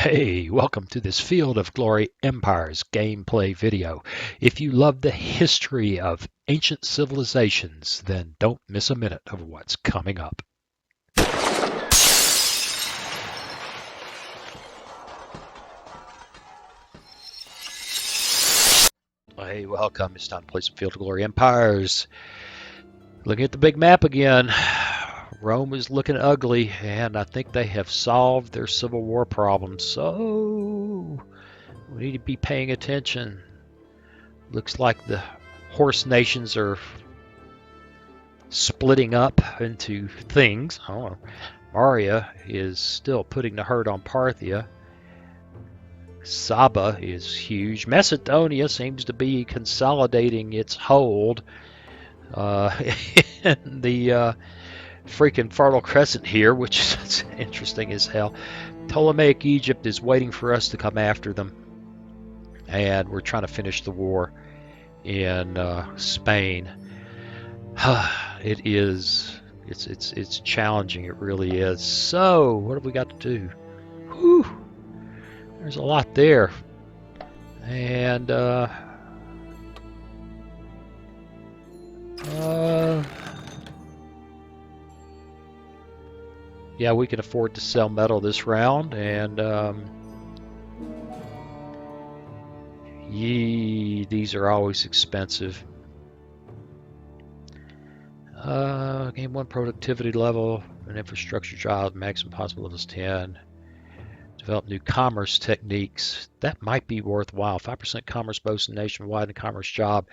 Hey, welcome to this Field of Glory Empires gameplay video. If you love the history of ancient civilizations, then don't miss a minute of what's coming up. Hey, welcome. It's time to play some Field of Glory Empires. Looking at the big map again. Rome is looking ugly, and I think they have solved their civil war problems. So we need to be paying attention. Looks like the horse nations are splitting up into things. Oh, Maria is still putting the hurt on Parthia. Saba is huge. Macedonia seems to be consolidating its hold. In the freaking Fertile Crescent here, which is interesting as hell. Ptolemaic Egypt is waiting for us to come after them, and we're trying to finish the war in Spain. It's challenging. It really is. So what have we got to do? Whew, there's a lot there, and yeah, we can afford to sell metal this round, and these are always expensive. Game 1 productivity level, an infrastructure job, maximum possible levels 10. Develop new commerce techniques. That might be worthwhile. 5% commerce boast nationwide, and commerce job,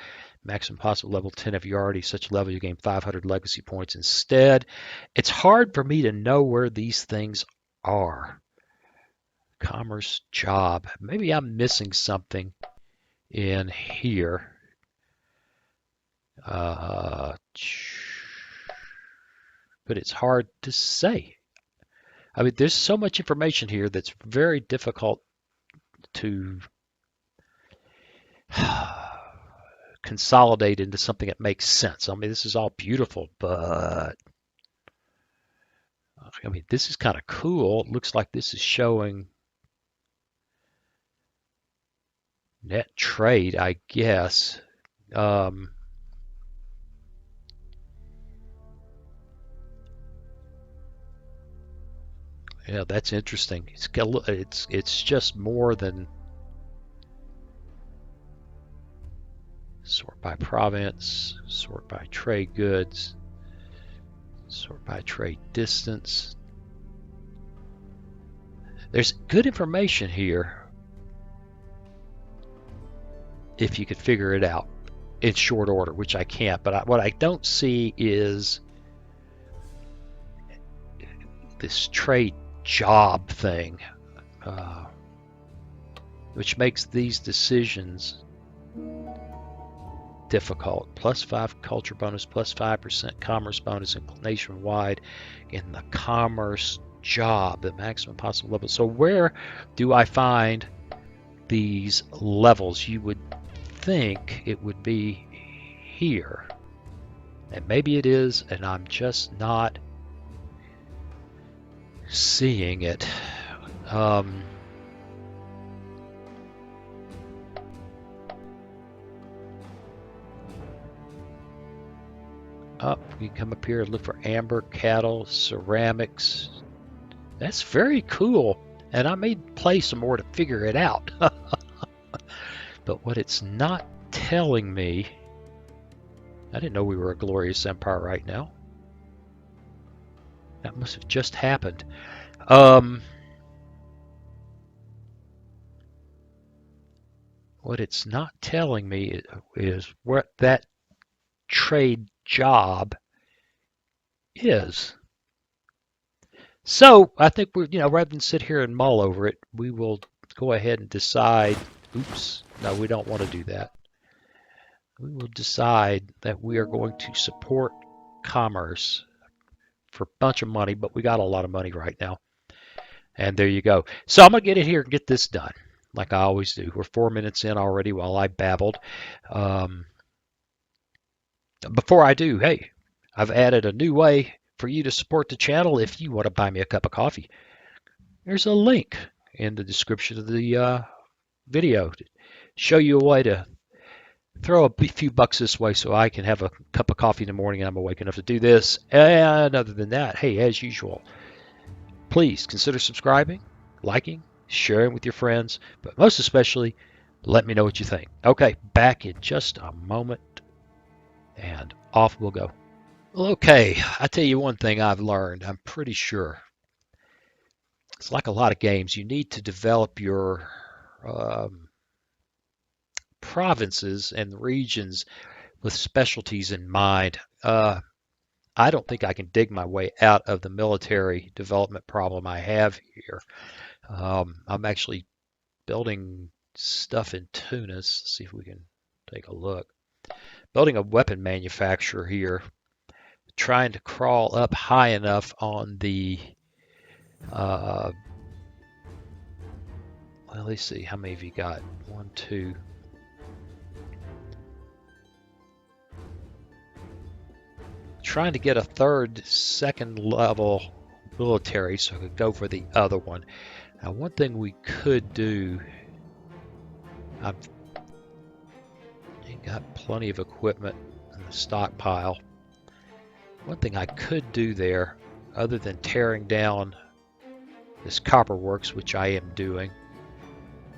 maximum possible level 10. If you're already such a level, you gain 500 legacy points instead. It's hard for me to know where these things are. Commerce job. Maybe I'm missing something in here. But it's hard to say. I mean, there's so much information here that's very difficult to consolidate into something that makes sense. I mean, this is all beautiful, but I mean, this is kind of cool. It looks like this is showing net trade, I guess. Yeah, that's interesting. It's just more than sort by province, sort by trade goods, sort by trade distance. There's good information here if you could figure it out in short order, which I can't. But what I don't see is this trade job thing, which makes these decisions difficult. +5 culture bonus, +5% commerce bonus nationwide in the commerce job, the maximum possible level. So where do I find these levels? You would think it would be here, and maybe it is, and I'm just not seeing it. We come up here and look for amber, cattle, ceramics. That's very cool, and I may play some more to figure it out. But what it's not telling me, I didn't know we were a glorious empire right now. That must have just happened. What it's not telling me is what that trade job is. So I think we're, rather than sit here and mull over it, we will go ahead and decide. Oops, no, we don't want to do that. We will decide that we are going to support commerce for a bunch of money, but we got a lot of money right now. And there you go. So I'm going to get in here and get this done, like I always do. We're 4 minutes in already while I babbled. Before I do, hey, I've added a new way for you to support the channel if you want to buy me a cup of coffee. There's a link in the description of the video to show you a way to throw a few bucks this way so I can have a cup of coffee in the morning and I'm awake enough to do this. And other than that, hey, as usual, please consider subscribing, liking, sharing with your friends, but most especially, let me know what you think. Okay, back in just a moment, and off we'll go. Well, okay, I tell you one thing I've learned, I'm pretty sure. It's like a lot of games. You need to develop your provinces and regions with specialties in mind. I don't think I can dig my way out of the military development problem I have here. I'm actually building stuff in Tunis. Let's see if we can take a look. Building a weapon manufacturer here. Trying to crawl up high enough on the well, let's see, how many have you got? 1, 2. Trying to get a third, second level military so I could go for the other one. Now, one thing we could do, I've got plenty of equipment in the stockpile. One thing I could do there, other than tearing down this copper works, which I am doing,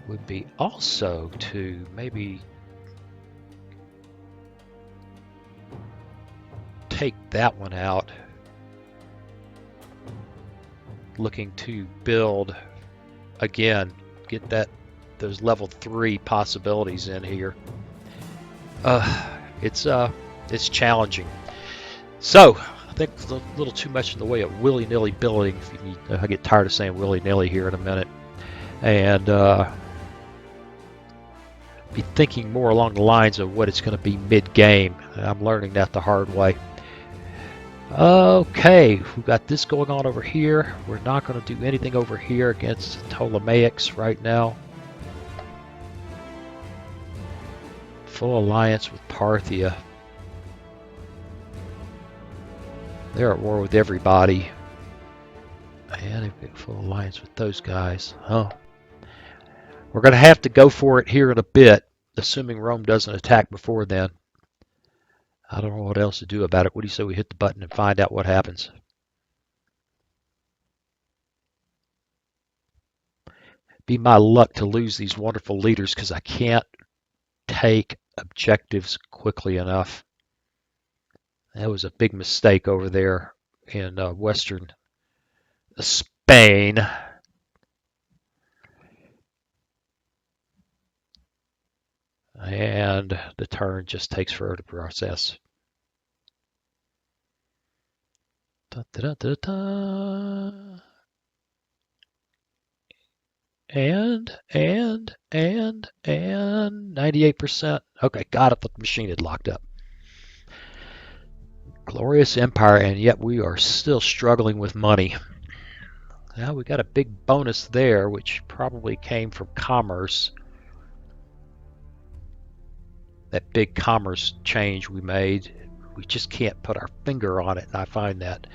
would be also to maybe take that one out, looking to build again, get those level 3 possibilities in here. It's challenging. So I think it's a little too much in the way of willy-nilly building. I get tired of saying willy-nilly here in a minute, and be thinking more along the lines of what it's going to be mid-game. I'm learning that the hard way. Okay, we've got this going on over here. We're not going to do anything over here against Ptolemaics right now. Full alliance with Parthia. They're at war with everybody. And they've got full alliance with those guys. Huh. We're going to have to go for it here in a bit, assuming Rome doesn't attack before then. I don't know what else to do about it. What do you say we hit the button and find out what happens? Be my luck to lose these wonderful leaders because I can't take objectives quickly enough. That was a big mistake over there in western Spain. And the turn just takes forever to process. Da, da, da, da. And 98%. Okay, got it. The machine had locked up. Glorious empire, and yet we are still struggling with money. Now we got a big bonus there, which probably came from commerce. That big commerce change we made. We just can't put our finger on it, and I find that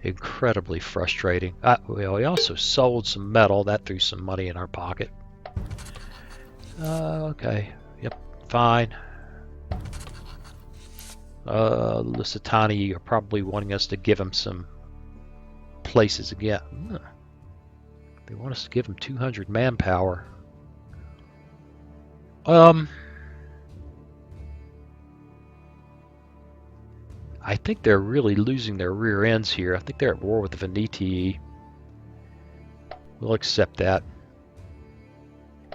incredibly frustrating. We also sold some metal. That threw some money in our pocket. Okay. Yep. Fine. Lusitani are probably wanting us to give them some places again. They want us to give them 200 manpower. I think they're really losing their rear ends here. I think they're at war with the Veneti. We'll accept that.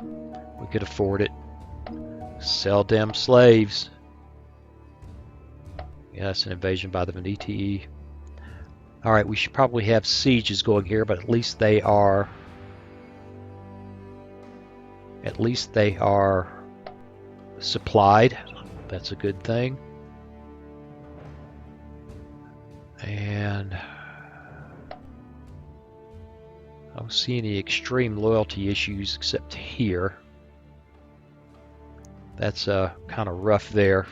We could afford it. Sell them slaves. Yes, an invasion by the Veneti. Alright, we should probably have sieges going here, but at least they are supplied. That's a good thing. And I don't see any extreme loyalty issues except here. That's kind of rough there.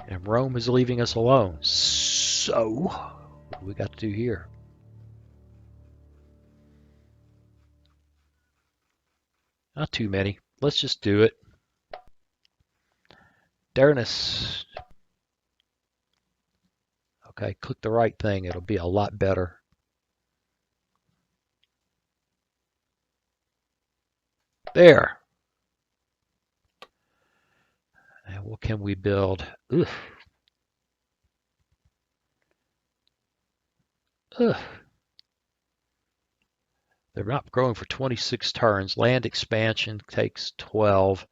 And Rome is leaving us alone. So, what do we got to do here? Not too many. Let's just do it. Darnus. Okay, click the right thing. It'll be a lot better. There. And what can we build? Ugh. Ugh. They're not growing for 26 turns. Land expansion takes 12.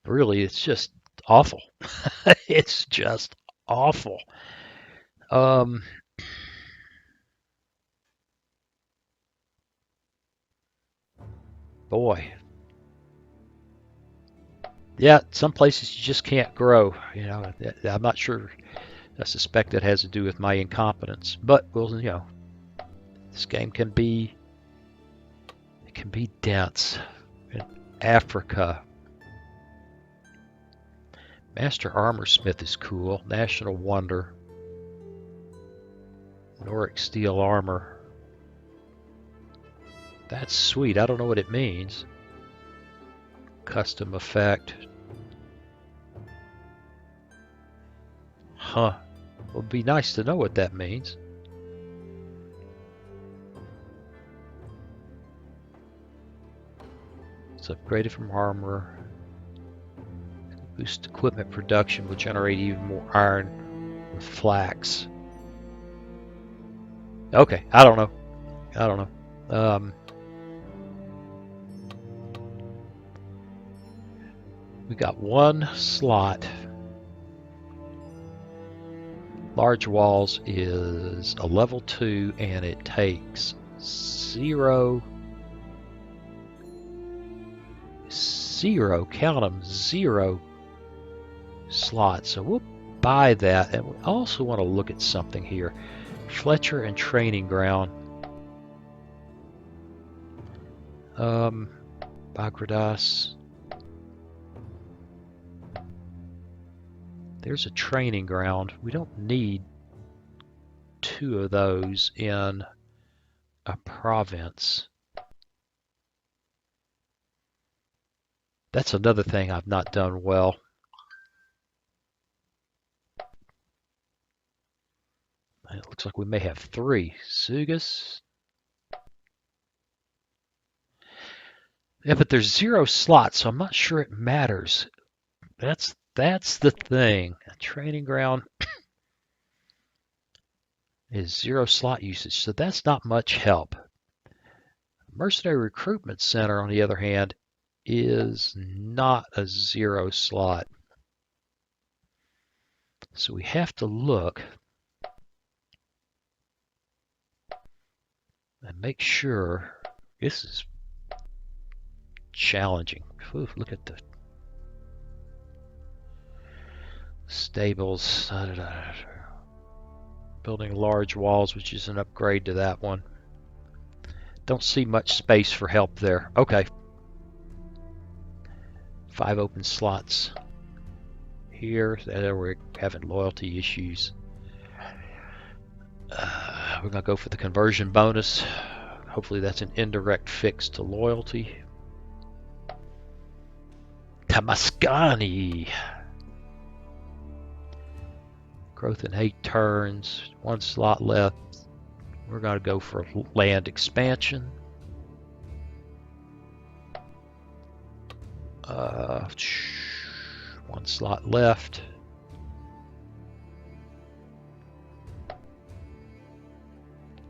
Really, it's just awful. It's just awful. Boy. Yeah, some places you just can't grow. You know, I'm not sure. I suspect it has to do with my incompetence. But we'll, you know, this game can be dense. In Africa, Master Armorsmith is cool. National Wonder. Noric Steel Armor. That's sweet. I don't know what it means. Custom effect. Huh. It would be nice to know what that means. It's upgraded from armor. Boost equipment production will generate even more iron with flax. Okay, I don't know. We got one slot. Large walls is a level 2 and it takes 0, count them, 0 slots. So we'll buy that, and we also want to look at something here. Fletcher and Training Ground. Bagradas. There's a training ground. We don't need 2 of those in a province. That's another thing I've not done well. It looks like we may have 3. Sugas. Yeah, but there's 0 slots, so I'm not sure it matters. That's the thing. A training ground is 0 slot usage, so that's not much help. Mercenary Recruitment Center, on the other hand, is not a 0 slot. So we have to look and make sure. This is challenging. Ooh, look at the stables. Building large walls, which is an upgrade to that one. Don't see much space for help there. Okay. 5 open slots here. There we're having loyalty issues. We're going to go for the conversion bonus. Hopefully that's an indirect fix to loyalty. Tamascani. Growth in 8 turns. 1 slot left. We're going to go for land expansion. 1 slot left.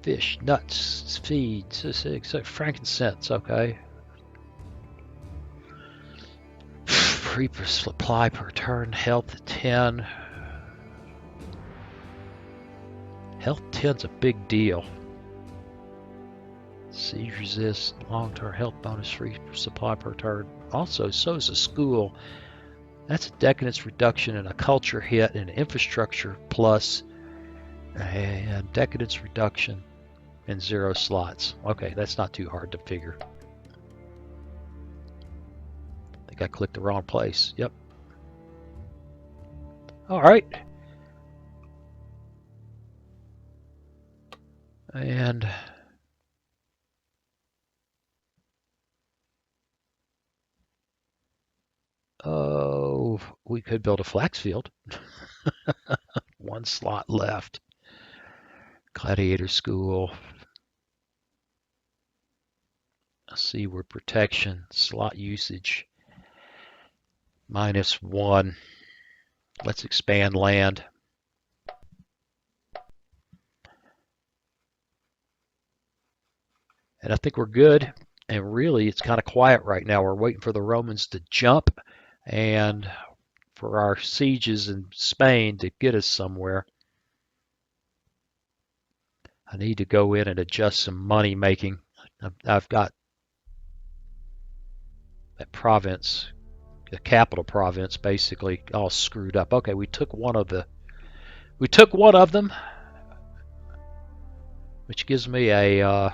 Fish, nuts, feeds, frankincense, okay. Free supply per turn, health 10. Health 10's a big deal. Siege resist, long-term health bonus, free supply per turn. Also, so is a school. That's a decadence reduction and a culture hit and infrastructure plus and decadence reduction and 0 slots. Okay, that's not too hard to figure. I think I clicked the wrong place. Yep. All right. And we could build a flax field. One slot left. Gladiator school. Seaward protection. Slot usage. -1. Let's expand land. And I think we're good. And really, it's kind of quiet right now. We're waiting for the Romans to jump and for our sieges in Spain to get us somewhere. I need to go in and adjust some money making. I've got that province, the capital province, basically all screwed up. Okay, we took one of them, which gives me a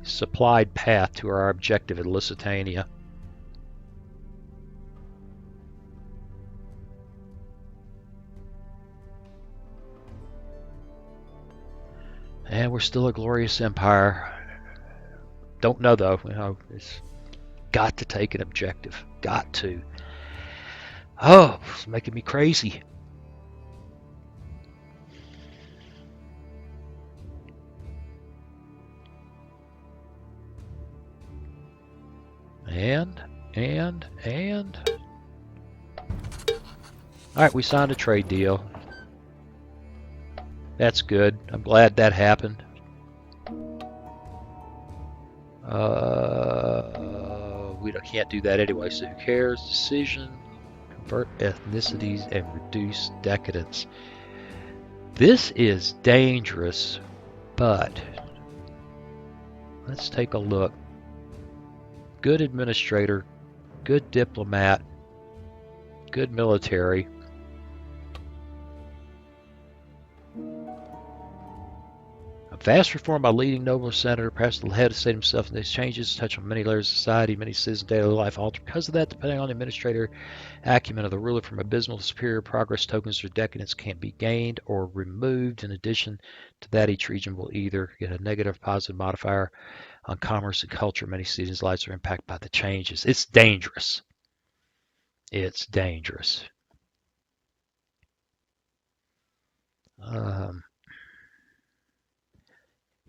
supplied path to our objective in Lusitania. And we're still a glorious empire. Don't know though, it's got to take an objective. Got to. Oh, it's making me crazy. And. Alright, we signed a trade deal. That's good. I'm glad that happened. We can't do that anyway, so who cares? Decision, convert ethnicities, and reduce decadence. This is dangerous, but let's take a look. Good administrator, good diplomat, good military. Vast reform by leading noble senator, perhaps the head of state himself, and these changes touch on many layers of society, many citizens' daily life altered. Because of that, depending on the administrator acumen of the ruler, from abysmal to superior, progress tokens or decadence can't be gained or removed. In addition to that, each region will either get a negative or positive modifier on commerce and culture. Many citizens' lives are impacted by the changes. It's dangerous. It's dangerous.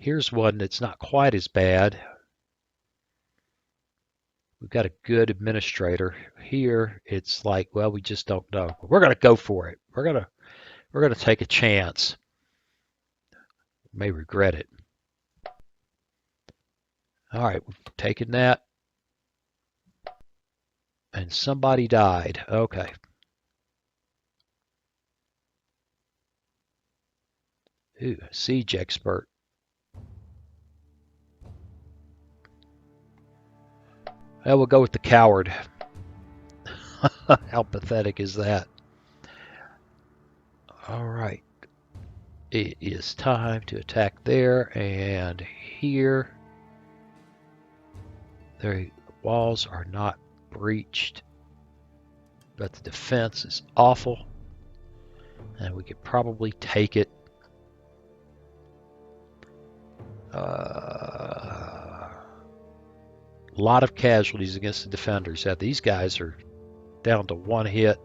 Here's one that's not quite as bad. We've got a good administrator. Here, it's like, well, we just don't know. We're going to go for it. We're going to take a chance. We may regret it. All right, we've taken that. And somebody died. Okay. Ooh, siege expert. Well, we'll go with the coward. How pathetic is that? All right. It is time to attack there and here. The walls are not breached, but the defense is awful. And we could probably take it. A lot of casualties against the defenders. Yeah, these guys are down to one hit.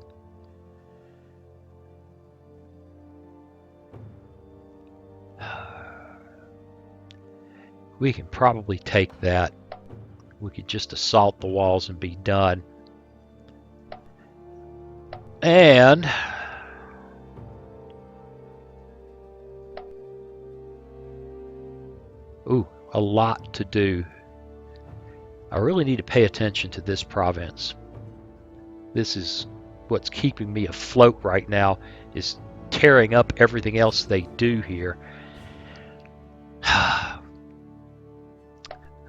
We can probably take that. We could just assault the walls and be done. And ooh, a lot to do. I really need to pay attention to this province. This is what's keeping me afloat right now, is tearing up everything else they do here.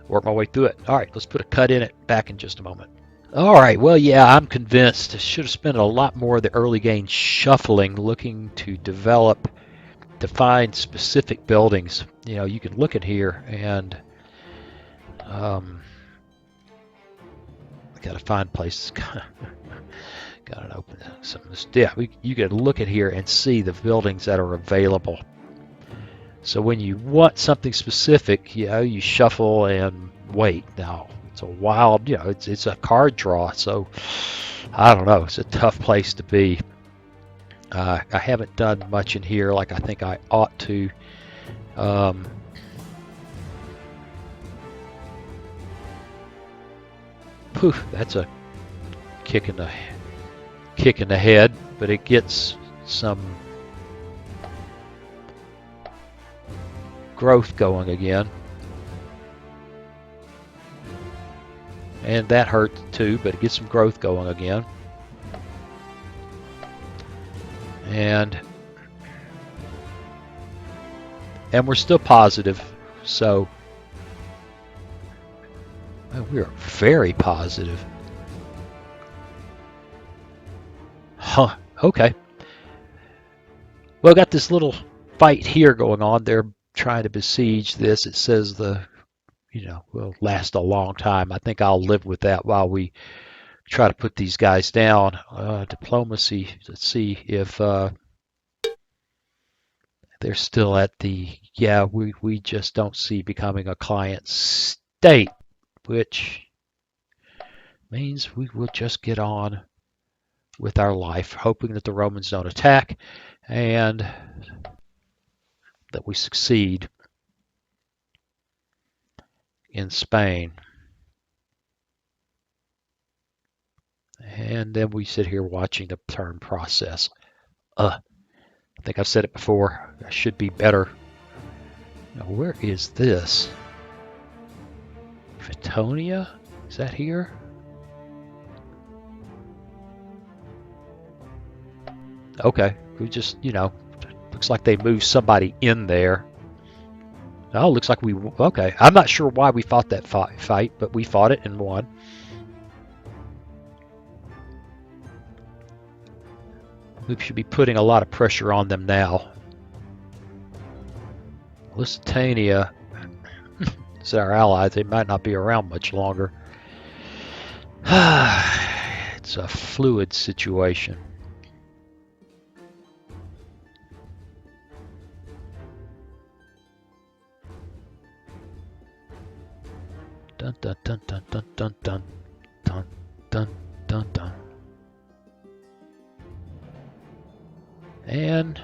Work my way through it. All right, let's put a cut in it. Back in just a moment. All right, well, yeah, I'm convinced. I should have spent a lot more of the early game shuffling, looking to develop, to find specific buildings. You know, you can look at here and got to find places. Got to open some of this. Yeah, you can look at here and see the buildings that are available. So when you want something specific, you know, you shuffle and wait. Now, It's a wild, it's a card draw. So I don't know. It's a tough place to be. I haven't done much in here like I think I ought to. Poof, that's a kick in the head, but it gets some growth going again. And that hurt too, but it gets some growth going again. And we're still positive, so we're very positive. Huh, okay. Well, got this little fight here going on. They're trying to besiege this. It says will last a long time. I think I'll live with that while we try to put these guys down. Diplomacy, let's see if they're still at we just don't see becoming a client state, which means we will just get on with our life, hoping that the Romans don't attack and that we succeed in Spain. And then we sit here watching the turn process. I think I've said it before. I should be better. Now, where is this? Fitonia? Is that here? Okay. We just, looks like they moved somebody in there. Oh, looks like okay. I'm not sure why we fought that fight, but we fought it and won. We should be putting a lot of pressure on them now. Lusitania is our ally. They might not be around much longer. It's a fluid situation. Dun dun dun dun dun dun dun dun dun dun dun. And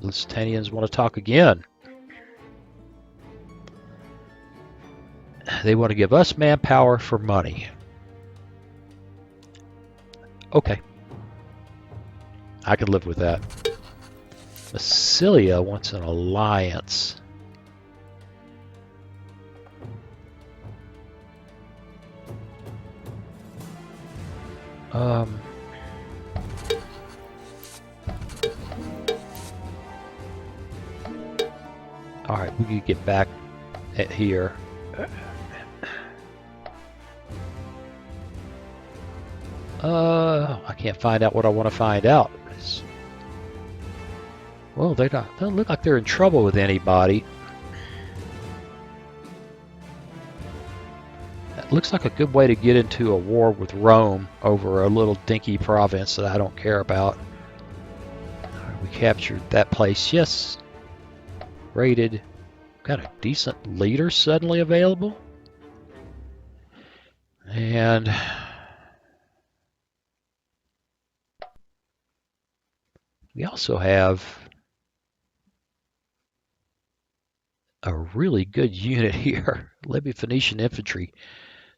Lusitanians want to talk again. They want to give us manpower for money. Okay. I could live with that. Massilia wants an alliance. Alright, we could get back at here. I can't find out what I want to find out. Well, they don't look like they're in trouble with anybody. That looks like a good way to get into a war with Rome over a little dinky province that I don't care about. We captured that place. Yes. Raided. Got a decent leader suddenly available. And we also have a really good unit here. Libyan Phoenician infantry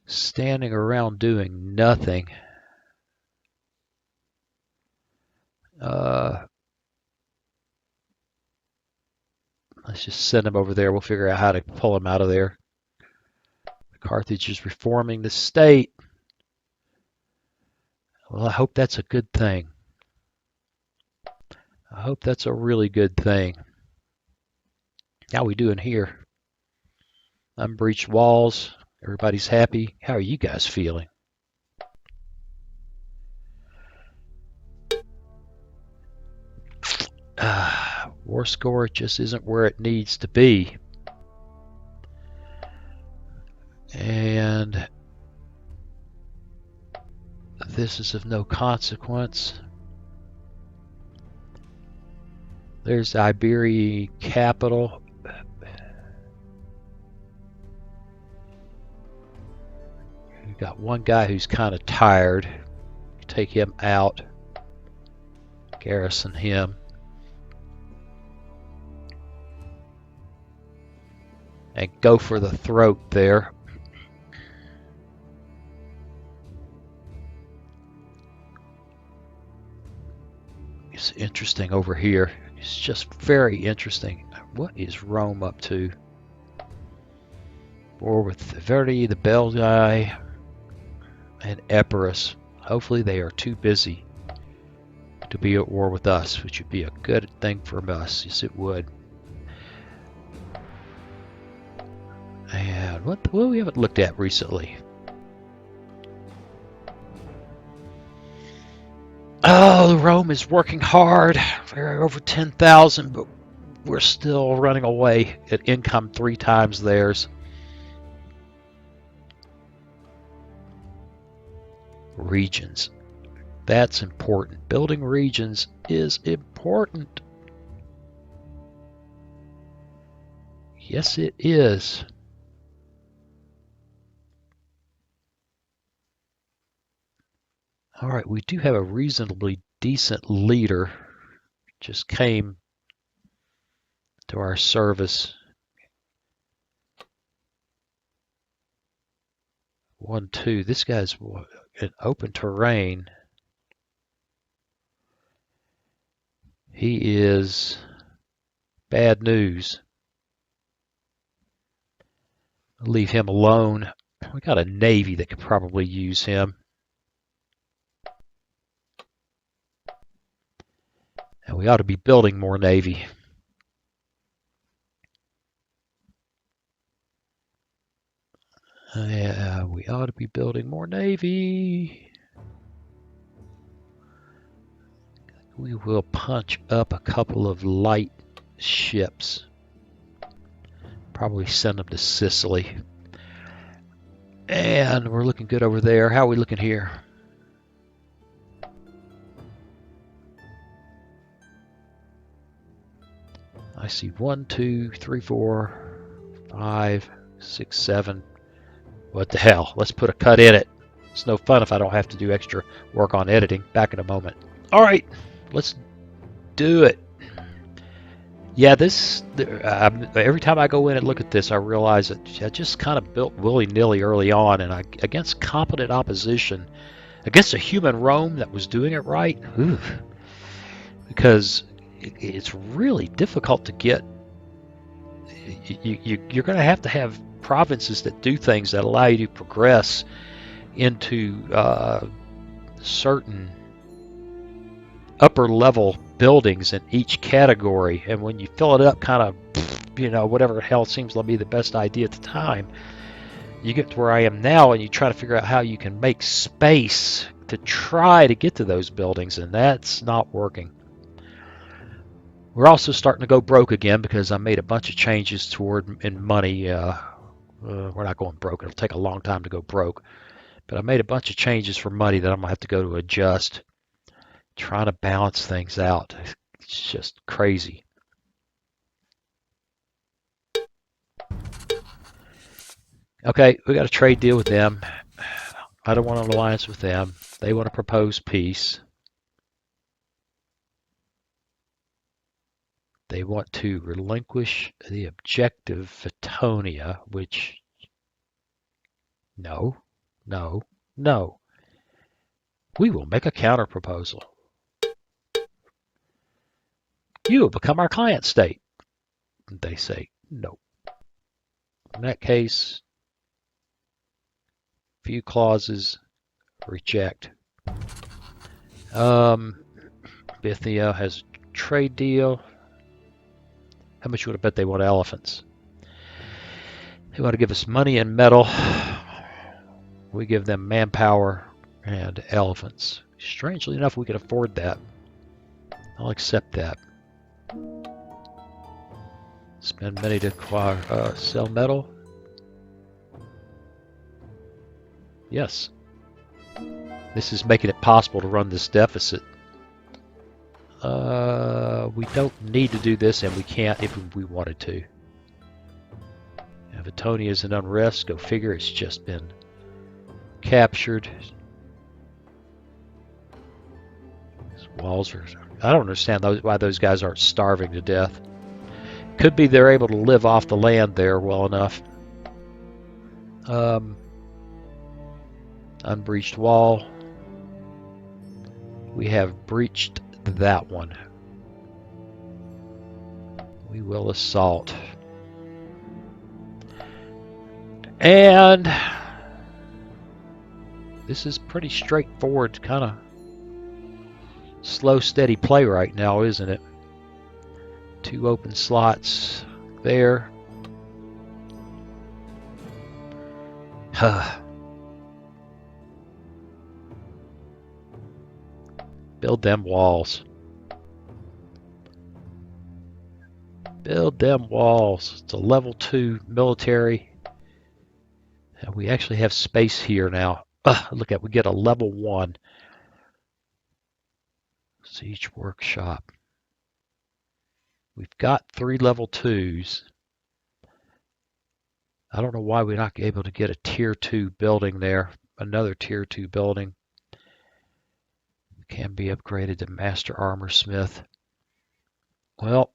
standing around doing nothing. Let's just send them over there. We'll figure out how to pull them out of there. Carthage is reforming the state. Well, I hope that's a good thing. I hope that's a really good thing. How we doing here? Unbreached walls. Everybody's happy. How are you guys feeling? War score just isn't where it needs to be. And this is of no consequence. There's the Iberian capital. We've got one guy who's kind of tired. Take him out. Garrison him. And go for the throat there. It's interesting over here. It's just very interesting. What is Rome up to? War with Verdi, the Belgae, and Epirus. Hopefully they are too busy to be at war with us, which would be a good thing for us. Yes, it would. And what we haven't looked at recently. Oh, Rome is working hard. We're over 10,000, but we're still running away at income 3 times theirs. Regions. That's important. Building regions is important. Yes, it is. All right, we do have a reasonably decent leader. Just came to our service. 1, 2. This guy's in open terrain. He is bad news. I'll leave him alone. We got a navy that could probably use him. And we ought to be building more navy. Yeah, we ought to be building more navy. We will punch up a couple of light ships. Probably send them to Sicily. And we're looking good over there. How are we looking here? I see 1, 2, 3, 4, 5, 6, 7. What the hell? Let's put a cut in it. It's no fun if I don't have to do extra work on editing. Back in a moment. All right, let's do it. Yeah, every time I go in and look at this, I realize that I just kind of built willy-nilly early on, and against competent opposition, against a human Rome that was doing it right, because it's really difficult to get. You're going to have provinces that do things that allow you to progress into certain upper level buildings in each category, and when you fill it up kind of, whatever the hell seems to be the best idea at the time, you get to where I am now and you try to figure out how you can make space to try to get to those buildings, and that's not working. We're also starting to go broke again because I made a bunch of changes in money. We're not going broke. It'll take a long time to go broke, but I made a bunch of changes for money that I'm gonna have to go to adjust. Trying to balance things out. It's just crazy. Okay, we got a trade deal with them. I don't want an alliance with them. They want to propose peace. They want to relinquish the objective Fatonia, which no. We will make a counter proposal. You will become our client state. They say no. In that case, few clauses, reject. Bithynia has a trade deal. How much would I bet they want elephants? They want to give us money and metal. We give them manpower and elephants. Strangely enough, we can afford that. I'll accept that. Spend money to acquire, sell metal. Yes. This is making it possible to run this deficit. We don't need to do this, and we can't if we wanted to. Vitonia is an unrest. Go figure. It's just been captured. These walls are... I don't understand why those guys aren't starving to death. Could be they're able to live off the land there well enough. Unbreached wall. We have breached that one. We will assault. And this is pretty straightforward, kind of slow, steady play right now, isn't it? 2 open slots there. Build them walls. Build them walls. It's a level 2 military. And we actually have space here now. Look at, we get a level 1 siege workshop. We've got 3 level 2s. I don't know why we're not able to get a tier 2 building there. Another tier 2 building. Can be upgraded to master armor smith. Well,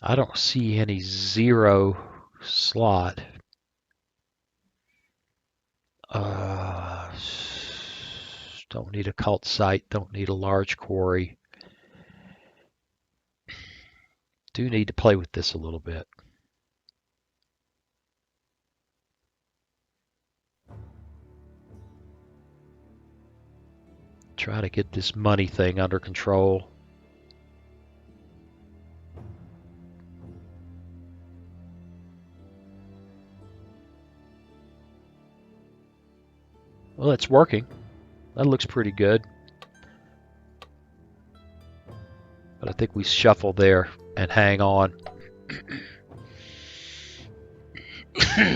I don't see any 0 slot. Don't need a cult site. Don't need a large quarry. Do need to play with this a little bit. Try to get this money thing under control. Well, it's working. That looks pretty good. But I think we shuffle there and hang on.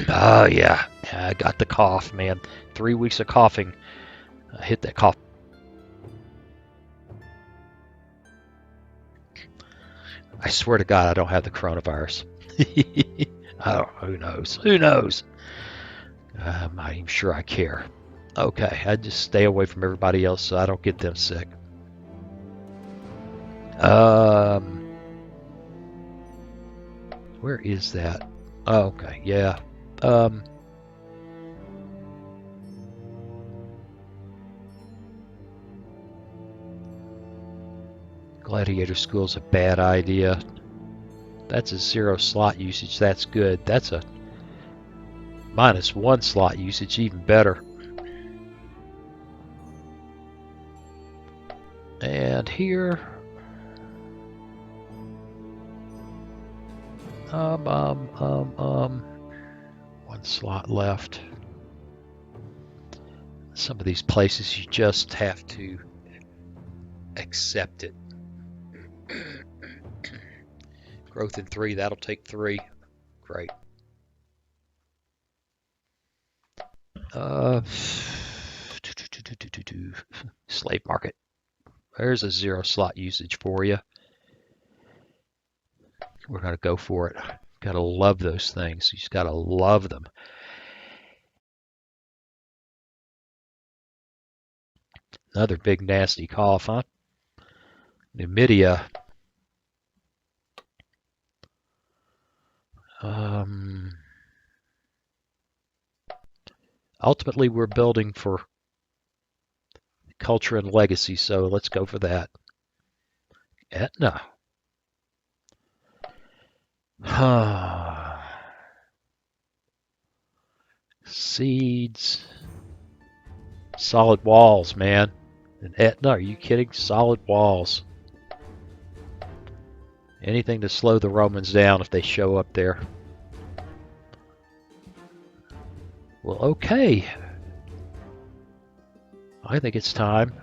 Oh, yeah. I got the cough, man. 3 weeks of coughing. I hit that cough. I swear to God, I don't have the coronavirus. I don't, who knows? Who knows? I'm not even sure I care. Okay, I just stay away from everybody else so I don't get them sick. Where is that? Oh, okay, yeah. Gladiator School's a bad idea. That's a 0 slot usage. That's good. That's a -1 slot usage. Even better. And here, 1 slot left. Some of these places you just have to accept it. Growth in 3, that'll take 3. Great. Slave market. There's a 0 slot usage for you. We're going to go for it. Got to love those things. You just got to love them. Another big nasty cough, huh? Numidia. Ultimately, we're building for culture and legacy, so let's go for that. Etna. Seeds. Solid walls, man. And Etna, are you kidding? Solid walls. Anything to slow the Romans down if they show up there. Well, okay. I think it's time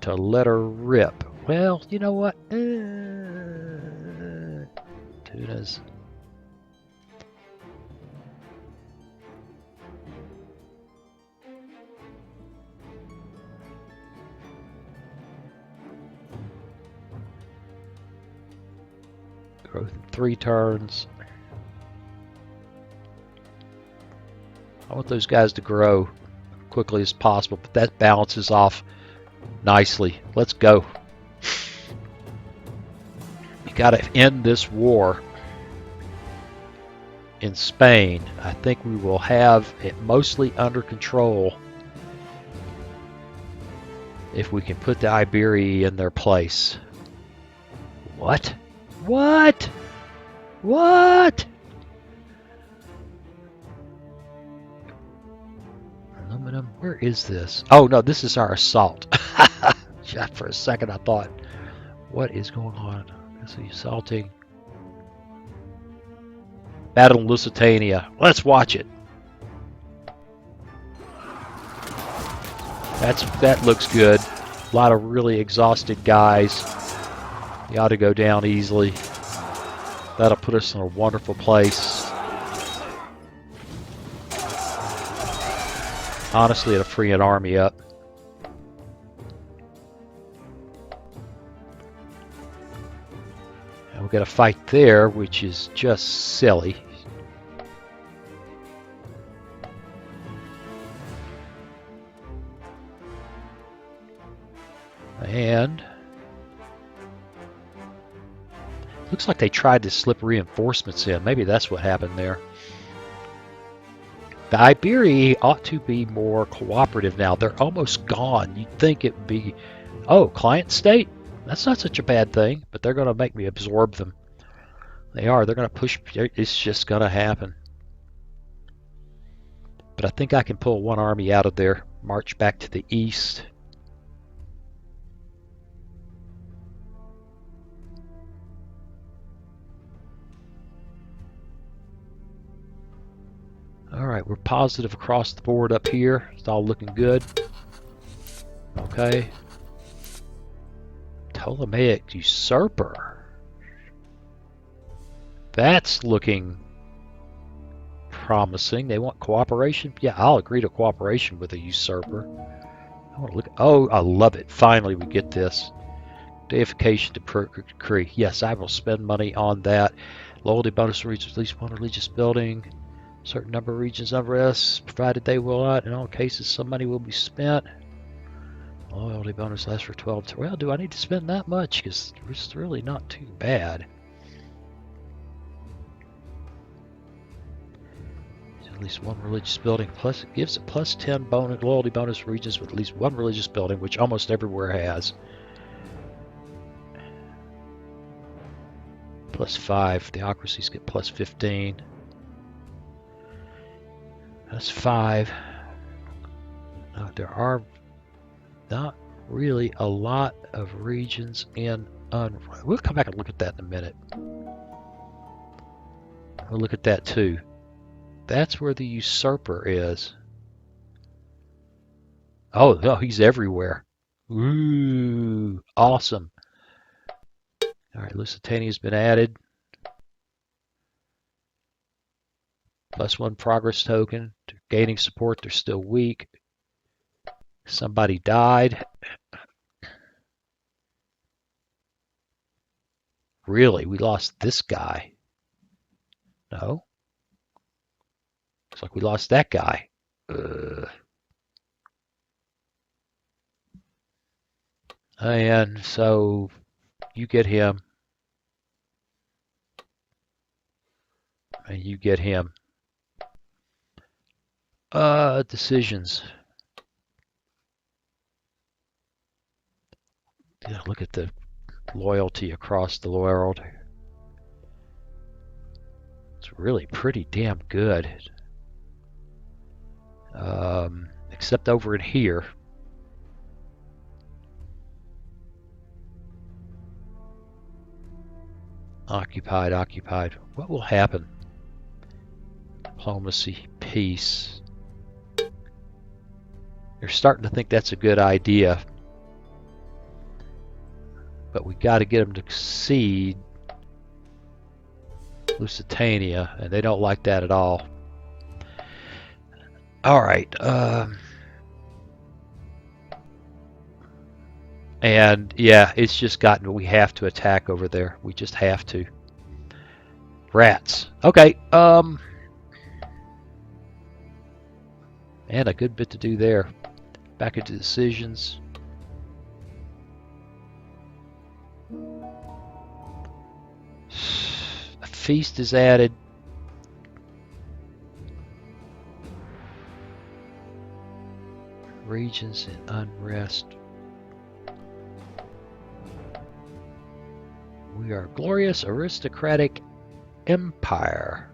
to let her rip. Well, you know what? Tunas. Growth in 3 turns. I want those guys to grow quickly as possible, but that balances off nicely. Let's go. We got to end this war in Spain. I think we will have it mostly under control if we can put the Iberia in their place. What? What? What? Aluminum. Where is this? Oh no, this is our assault. Just for a second I thought, what is going on? Is he assaulting? Battle in Lusitania. Let's watch it. That looks good. A lot of really exhausted guys. They ought to go down easily. That'll put us in a wonderful place. Honestly, it'll free an army up. And we've got a fight there, which is just silly. And looks like they tried to slip reinforcements in. Maybe that's what happened there. The Iberia ought to be more cooperative now. They're almost gone. You'd think it would be, oh, client state? That's not such a bad thing, but they're going to make me absorb them. They are. They're going to push. It's just going to happen. But I think I can pull one army out of there, march back to the east. Alright, we're positive across the board up here. It's all looking good. Okay. Ptolemaic usurper. That's looking promising. They want cooperation? Yeah, I'll agree to cooperation with a usurper. I want to look. Oh, I love it. Finally, we get this. Deification decree. Yes, I will spend money on that. Loyalty bonus reaches at least one religious building. Certain number of regions unrest, provided they will not. In all cases, some money will be spent. Loyalty bonus lasts for 12. Well, do I need to spend that much? Because it's really not too bad. At least one religious building. Plus, it gives a plus 10 bonus loyalty bonus regions with at least one religious building, which almost everywhere has. Plus 5. Theocracies get plus 15. That's 5. There are not really a lot of regions in unrest. We'll come back and look at that in a minute. We'll look at that too. That's where the usurper is. Oh, no, he's everywhere. Ooh, awesome. All right, Lusitania's been added. Plus 1 progress token. They're gaining support. They're still weak. Somebody died. Really? We lost this guy? No. Looks like we lost that guy. And so you get him. And you get him. Decisions. Yeah, look at the loyalty across the world. It's really pretty damn good. Except over in here. Occupied, occupied. What will happen? Diplomacy, peace. They're starting to think that's a good idea. But we got to get them to cede Lusitania, and they don't like that at all. All right. And yeah, it's just gotten, we have to attack over there. We just have to. Rats. Okay. And a good bit to do there. Back into decisions. A feast is added. Regions in unrest. We are a glorious aristocratic empire.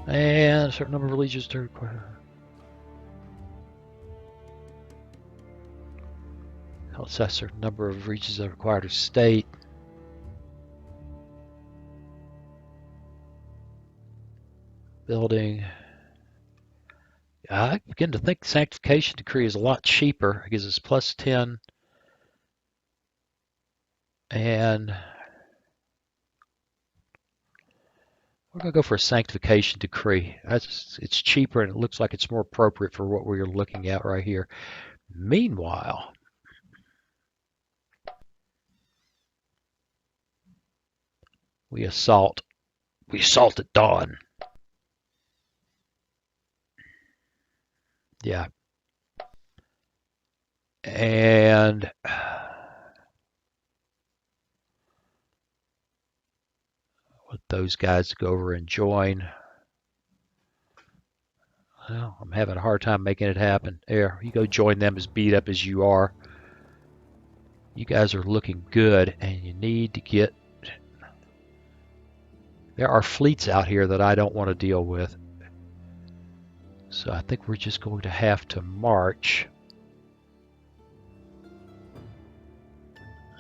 And a certain number of religions to require. Also, a certain number of regions that are required of state. Building. I begin to think sanctification decree is a lot cheaper. It gives us plus 10. And we're going to go for a sanctification decree. It's cheaper and it looks like it's more appropriate for what we're looking at right here. Meanwhile, we assault. We assault at dawn. Yeah. And let those guys go over and join. Well, I'm having a hard time making it happen. There, you go join them as beat up as you are. You guys are looking good, and you need to get... There are fleets out here that I don't want to deal with. So I think we're just going to have to march.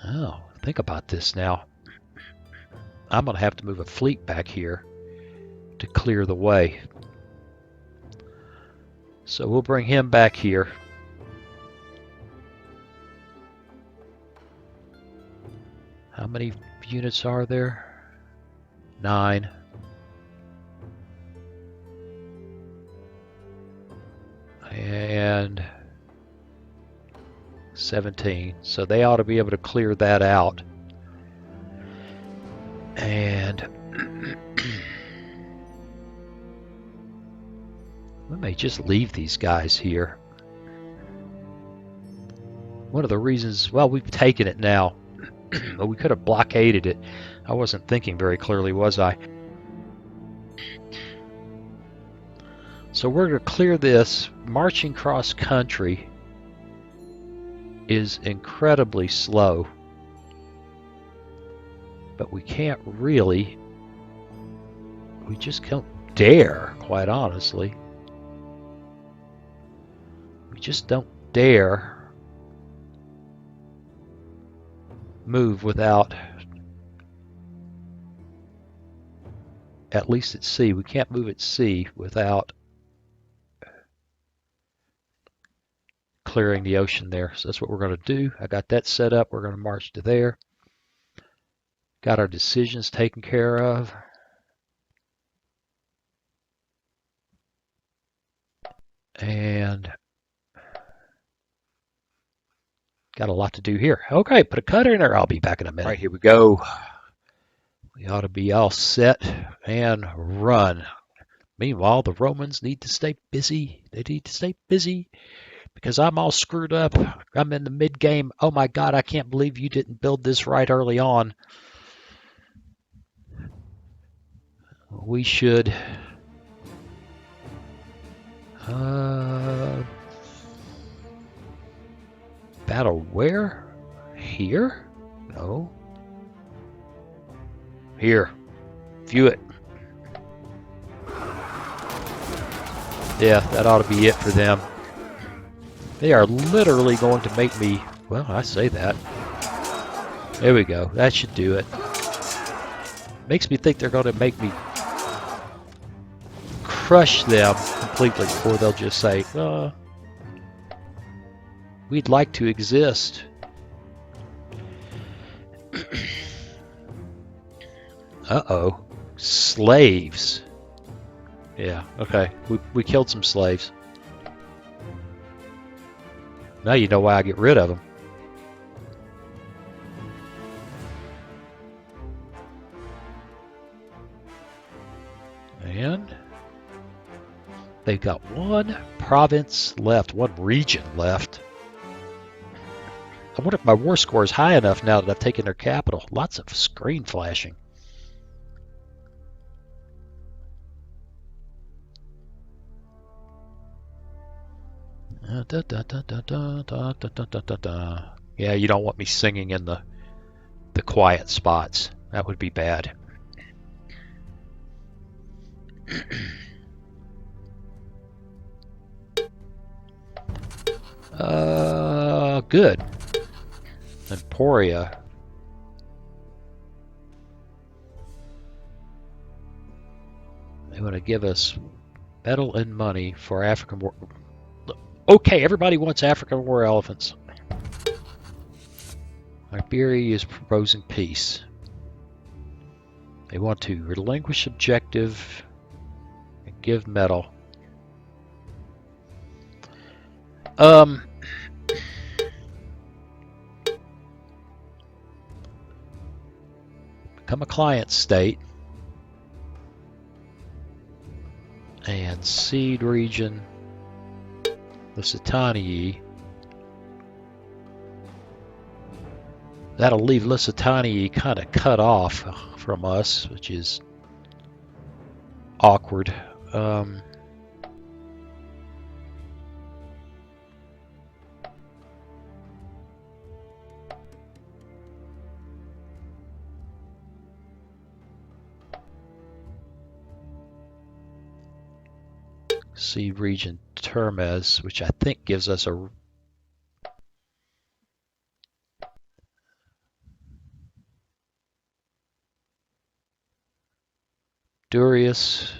Oh, think about this now. I'm going to have to move a fleet back here to clear the way. So we'll bring him back here. How many units are there? 9. And 17. So they ought to be able to clear that out. And we may just leave these guys here. One of the reasons, well, we've taken it now. But we could have blockaded it. I wasn't thinking very clearly, was I? So we're going to clear this. Marching cross country is incredibly slow. But we can't really, we just don't dare, quite honestly. We just don't dare move without, at least at sea. We can't move at sea without clearing the ocean there. So that's what we're going to do. I got that set up. We're going to march to there. Got our decisions taken care of. And got a lot to do here. Okay, put a cutter in there. I'll be back in a minute. All right, here we go. We ought to be all set and run. Meanwhile, the Romans need to stay busy. They need to stay busy because I'm all screwed up. I'm in the mid-game. Oh my God, I can't believe you didn't build this right early on. We should... battle where? Here? No. Here. View it. Yeah, that ought to be it for them. They are literally going to make me... Well, I say that. There we go. That should do it. Makes me think they're going to make me crush them completely before they'll just say, we'd like to exist. Uh-oh. Slaves. Yeah, okay. We killed some slaves. Now you know why I get rid of them. And they've got one province left, one region left. I wonder if my war score is high enough now that I've taken their capital. Lots of screen flashing. Yeah, you don't want me singing in the quiet spots. That would be bad. Good. Emporia. They want to give us metal and money for African war. Okay, everybody wants African war elephants. Iberia is proposing peace. They want to relinquish objective and give metal. Become a client state. And seed region, Lusitania. That'll leave Lusitania kind of cut off from us, which is awkward. See region Termes, which I think gives us a Durius.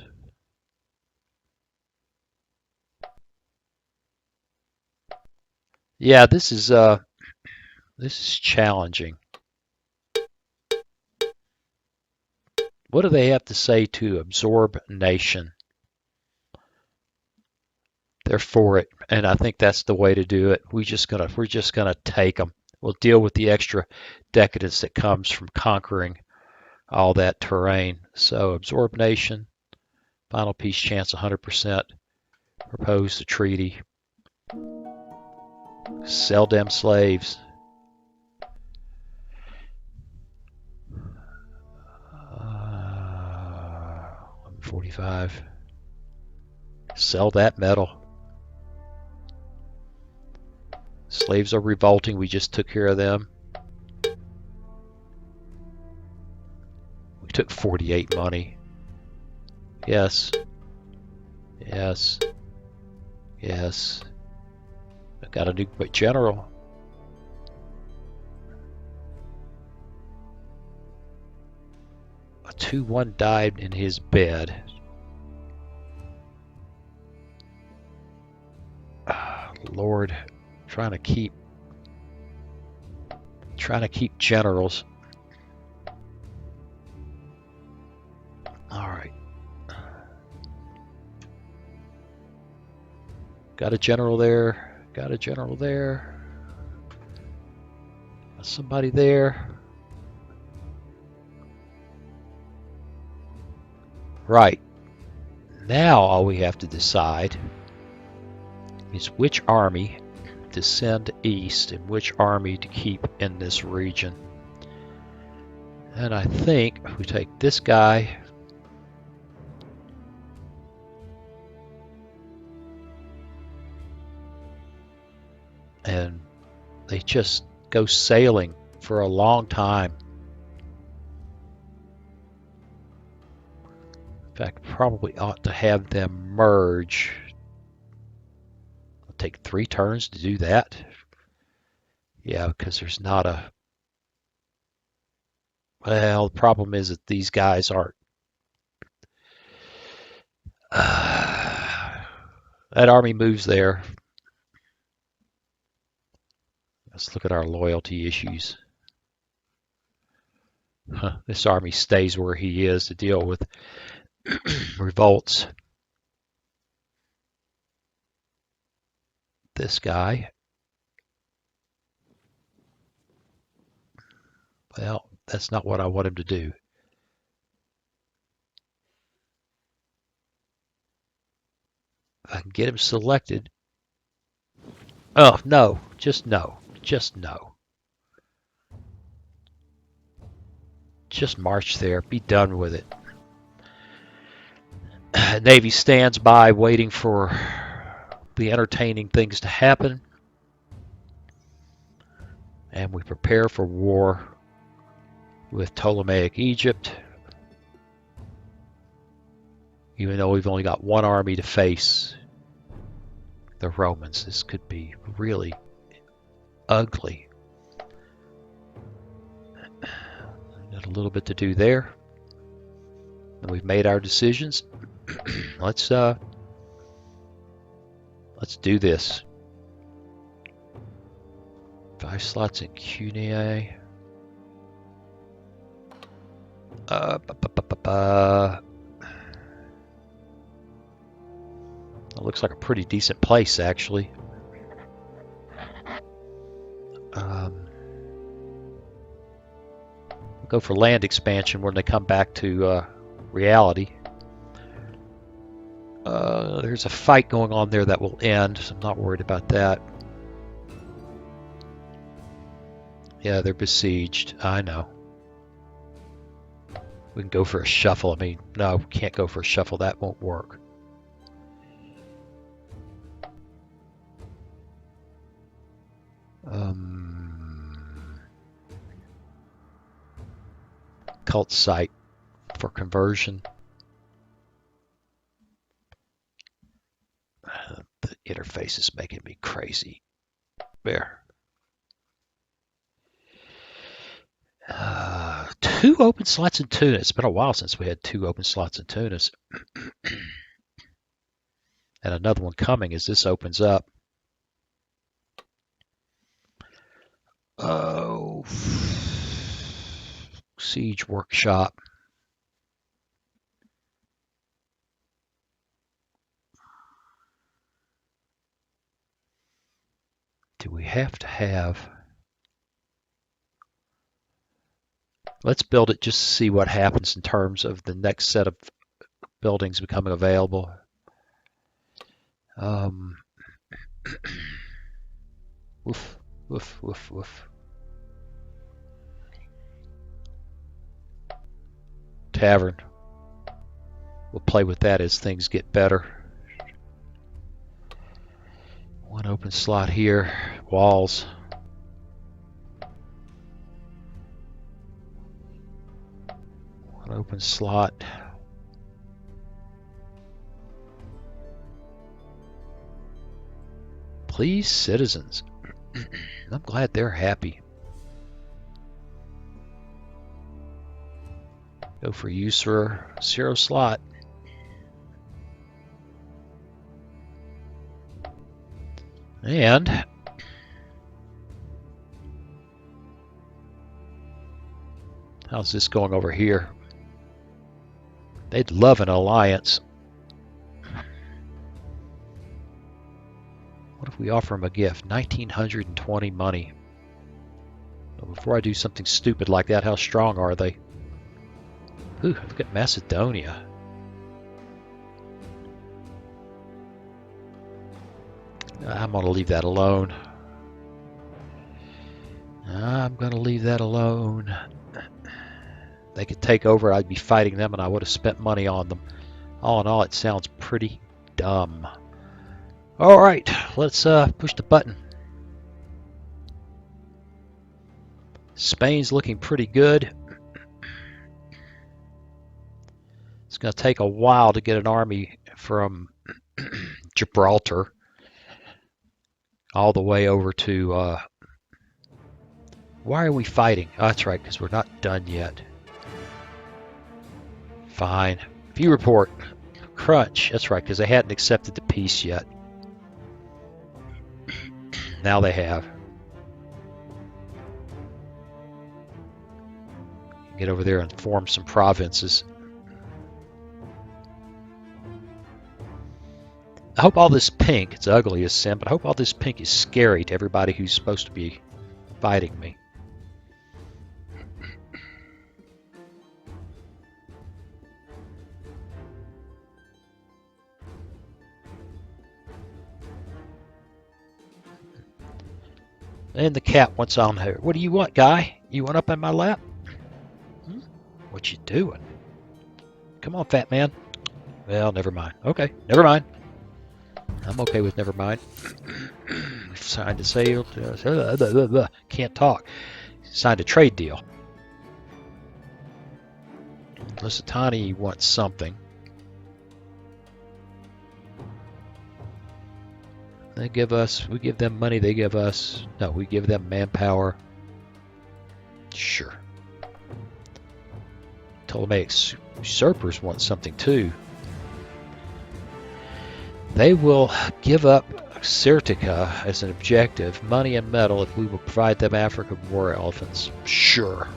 Yeah, this is challenging. What do they have to say to absorb nation? They're for it, and I think that's the way to do it. We're just gonna take them. We'll deal with the extra decadence that comes from conquering all that terrain. So absorb nation, final peace chance 100%. Propose the treaty. Sell them slaves. 45. Sell that metal. Slaves are revolting. We just took care of them. We took 48 money. Yes. Yes. Yes. I got a new general. A 2-1 died in his bed. Lord, trying to keep generals. All right. Got a general there. Got a general there. Somebody there. Right. Now all we have to decide is which army to send east and which army to keep in this region. And I think if we take this guy, and they just go sailing for a long time. In fact, probably ought to have them merge. It'll take 3 turns to do that. Yeah, because there's not a... Well, the problem is that these guys aren't... that army moves there. Let's look at our loyalty issues. This army stays where he is to deal with revolts. This guy, well, that's not what I want him to do. If I can get him selected. Oh, no. Just no. Just no. Just march there. Be done with it. Navy stands by waiting for the entertaining things to happen. And we prepare for war with Ptolemaic Egypt. Even though we've only got one army to face the Romans, this could be really ugly. Got a little bit to do there. And we've made our decisions. Let's do this. 5 slots in Cunei. It looks like a pretty decent place, actually. We'll go for land expansion when they come back to reality. There's a fight going on there that will end, so I'm not worried about that. Yeah, they're besieged. I know. We can go for a shuffle. I mean, no, we can't go for a shuffle. That won't work. Cult site for conversion. The interface is making me crazy. There. 2 open slots in Tunis. It's been a while since we had 2 open slots in Tunis. And another one coming as this opens up. Oh, siege workshop. Do we have to have... Let's build it just to see what happens in terms of the next set of buildings becoming available. Woof, woof, woof, woof. Tavern. We'll play with that as things get better. 1 open slot here. Walls. One open slot. Please, citizens. I'm glad they're happy. Go for usurer. 0 slot. And how's this going over here? They'd love an alliance. What if we offer them a gift? 1,920 money. Well, before I do something stupid like that, how strong are they? Ooh, look at Macedonia. I'm going to leave that alone. I'm going to leave that alone. They could take over, I'd be fighting them, and I would have spent money on them. All in all, it sounds pretty dumb. All right, let's push the button. Spain's looking pretty good. It's going to take a while to get an army from Gibraltar all the way over to... why are we fighting? Oh, that's right, because we're not done yet. Fine. View report. Crunch. That's right, because they hadn't accepted the peace yet. Now they have. Get over there and form some provinces. I hope all this pink, it's ugly as sin, but I hope all this pink is scary to everybody who's supposed to be fighting me. And the cat wants on her. What do you want, guy? You want up in my lap? Hmm? What you doing? Come on, fat man. Well, never mind. Okay, never mind. I'm okay with never mind. Signed a sale. Can't talk. Signed a trade deal. Lusitani wants something. They give us, we give them money, they give us, no, we give them manpower. Sure. Ptolemaic usurpers want something too. They will give up Sertica as an objective, money and metal, if we will provide them African war elephants. Sure.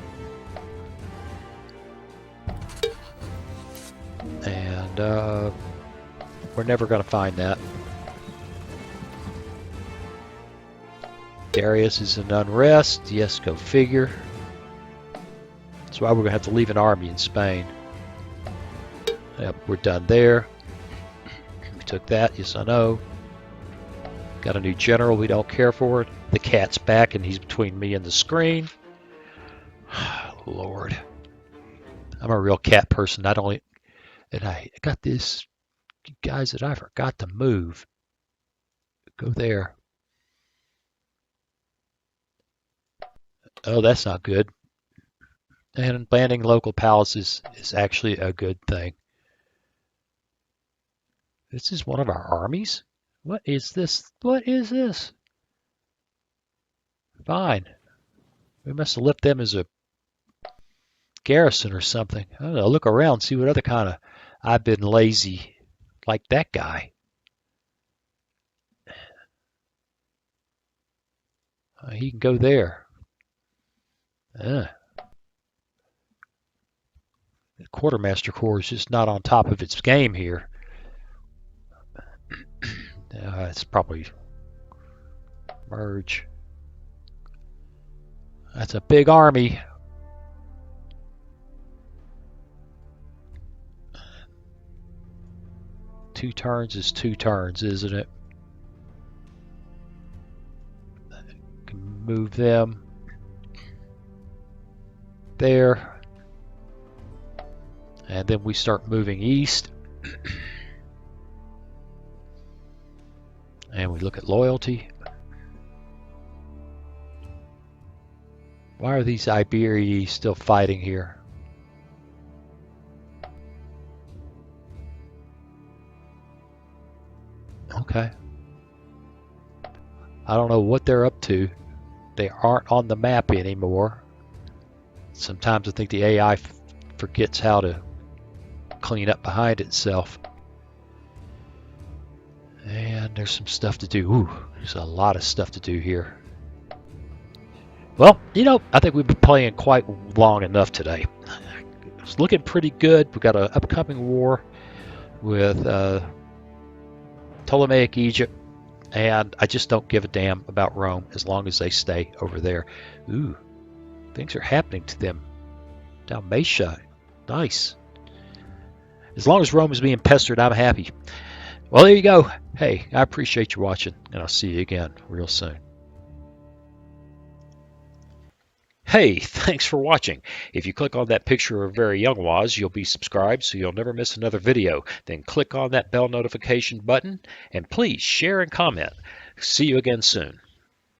And we're never going to find that. Darius is in unrest. Yes, go figure. That's why we're going to have to leave an army in Spain. Yep, we're done there. We took that. Yes, I know. Got a new general. We don't care for it. The cat's back, and he's between me and the screen. Lord. I'm a real cat person. Not only... And I got this... Guys, that I forgot to move. Go there. Oh, that's not good. And landing local palaces is actually a good thing. This is one of our armies? What is this? What is this? Fine. We must have left them as a garrison or something. I don't know. Look around, see what other kind of... I've been lazy like that guy. He can go there. The Quartermaster Corps is just not on top of its game here. It's probably merge. That's a big army. Two turns is 2 turns, isn't it? Can move them there. And then we start moving east. And we look at loyalty. Why are these Iberians still fighting here? Okay. I don't know what they're up to. They aren't on the map anymore. Sometimes I think the AI forgets how to clean up behind itself. And there's some stuff to do. Ooh, there's a lot of stuff to do here. Well, you know, I think we've been playing quite long enough today. It's looking pretty good. We've got an upcoming war with Ptolemaic Egypt, and I just don't give a damn about Rome as long as they stay over there. Ooh, things are happening to them. Dalmatia, nice. As long as Rome is being pestered, I'm happy. Well, there you go. Hey, I appreciate you watching, and I'll see you again real soon. Hey, thanks for watching. If you click on that picture of Very Young Waz, you'll be subscribed so you'll never miss another video. Then click on that bell notification button, and please share and comment. See you again soon.